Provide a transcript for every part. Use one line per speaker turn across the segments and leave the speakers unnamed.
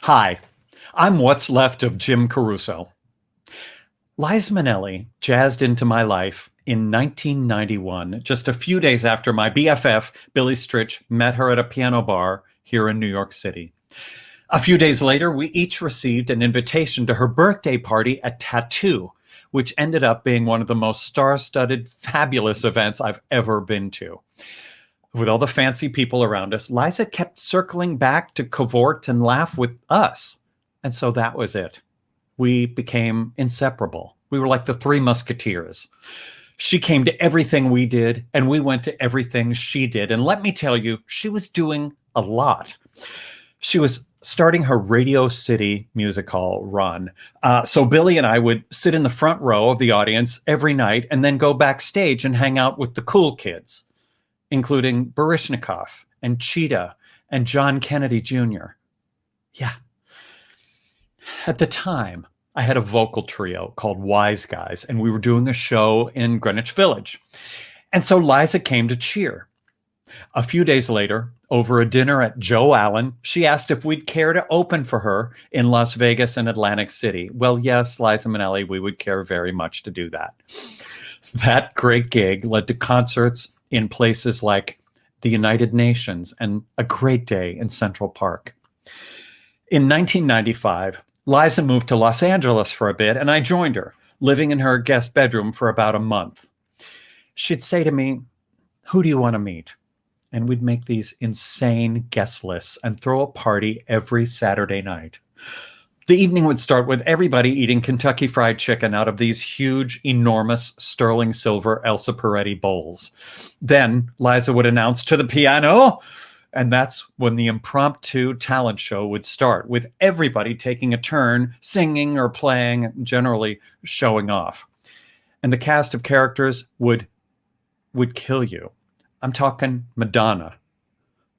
Hi, I'm what's left of Jim Caruso. Liza Minnelli jazzed into my life in 1991, just a few days after my BFF, Billy Stritch, met her at a piano bar here in New York City. A few days later, we each received an invitation to her birthday party at Tattoo, which ended up being one of the most star-studded, fabulous events I've ever been to. With all the fancy people around us, Liza kept circling back to cavort and laugh with us. And so that was it. We became inseparable. We were like the three Musketeers. She came to everything we did, and we went to everything she did. And let me tell you, she was doing a lot. She was starting her Radio City music hall run. So Billy and I would sit in the front row of the audience every night and then go backstage and hang out with the cool kids, including Baryshnikov and Cheetah and John Kennedy Jr. Yeah. At the time, I had a vocal trio called Wise Guys, and we were doing a show in Greenwich Village. And so Liza came to cheer. A few days later, over a dinner at Joe Allen, she asked if we'd care to open for her in Las Vegas and Atlantic City. Well, yes, Liza Minnelli, we would care very much to do that. That great gig led to concerts in places like the United Nations and a great day in Central Park. In 1995, Liza moved to Los Angeles for a bit, and I joined her, living in her guest bedroom for about a month. She'd say to me, "Who do you want to meet?" And we'd make these insane guest lists and throw a party every Saturday night. The evening would start with everybody eating Kentucky Fried Chicken out of these huge, enormous sterling silver Elsa Peretti bowls. Then Liza would announce to the piano, and that's when the impromptu talent show would start, with everybody taking a turn singing or playing, generally showing off. And the cast of characters would kill you. I'm talking Madonna.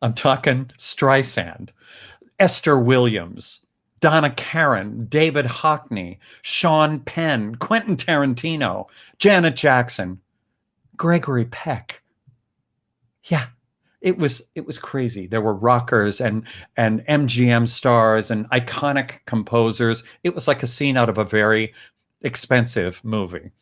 I'm talking Streisand, Esther Williams, Donna Karan, David Hockney, Sean Penn, Quentin Tarantino, Janet Jackson, Gregory Peck. Yeah, it was crazy. There were rockers and MGM stars and iconic composers. It was like a scene out of a very expensive movie.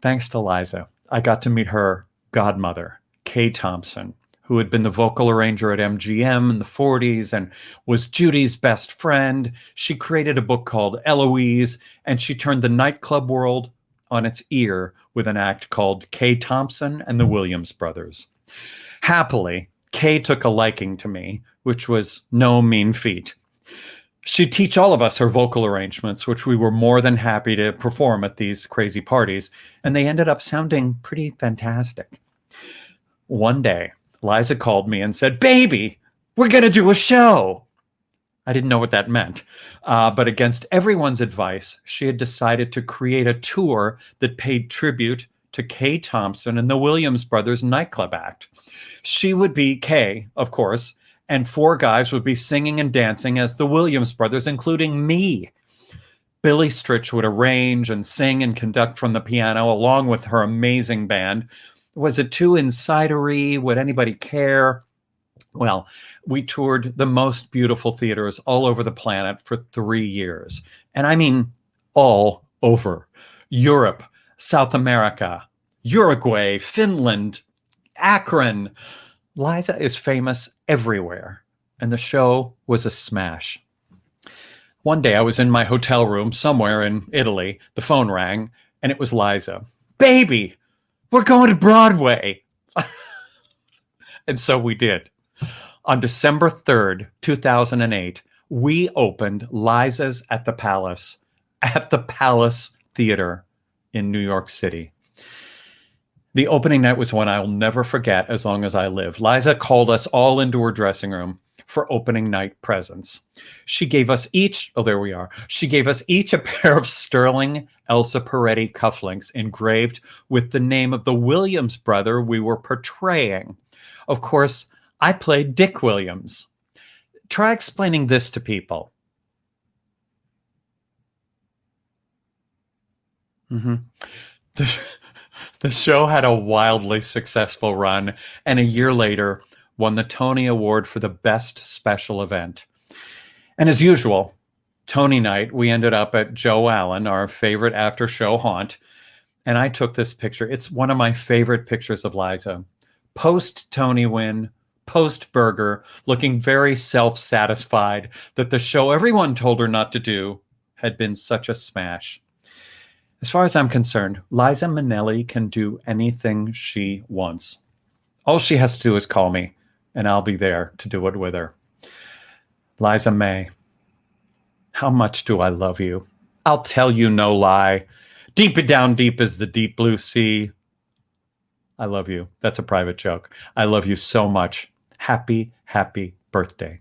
Thanks to Liza, I got to meet her godmother, Kay Thompson, who had been the vocal arranger at MGM in the 40s and was Judy's best friend. She created a book called Eloise, and she turned the nightclub world on its ear with an act called Kay Thompson and the Williams Brothers. Happily, Kay took a liking to me, which was no mean feat. She'd teach all of us her vocal arrangements, which we were more than happy to perform at these crazy parties, and they ended up sounding pretty fantastic. One day, Liza called me and said, "Baby, we're going to do a show." I didn't know what that meant, but against everyone's advice, she had decided to create a tour that paid tribute to Kay Thompson and the Williams Brothers nightclub act. She would be Kay, of course, and four guys would be singing and dancing as the Williams Brothers, including me. Billy Stritch would arrange and sing and conduct from the piano along with her amazing band. Was it too insidery? Would anybody care? Well, we toured the most beautiful theaters all over the planet for 3 years. And I mean all over. Europe, South America, Uruguay, Finland, Akron. Liza is famous everywhere, and the show was a smash. One day I was in my hotel room somewhere in Italy. The phone rang, and it was Liza. "Baby, we're going to Broadway." And so we did. On December 3rd, 2008, we opened Liza's at the Palace Theater in New York City. The opening night was one I'll never forget as long as I live. Liza called us all into her dressing room for opening night presents. She gave us each, oh, there we are. She gave us each a pair of sterling Elsa Peretti cufflinks engraved with the name of the Williams brother we were portraying. Of course, I played Dick Williams. Try explaining this to people. The show had a wildly successful run, and a year later won the Tony Award for the Best Special Event. And as usual, Tony night, we ended up at Joe Allen, our favorite after show haunt. And I took this picture. It's one of my favorite pictures of Liza. Post Tony win, post burger, looking very self satisfied that the show everyone told her not to do had been such a smash. As far as I'm concerned, Liza Minnelli can do anything she wants. All she has to do is call me, and I'll be there to do it with her. Liza May, how much do I love you? I'll tell you no lie. Deep down deep is the deep blue sea. I love you. That's a private joke. I love you so much. Happy, happy birthday.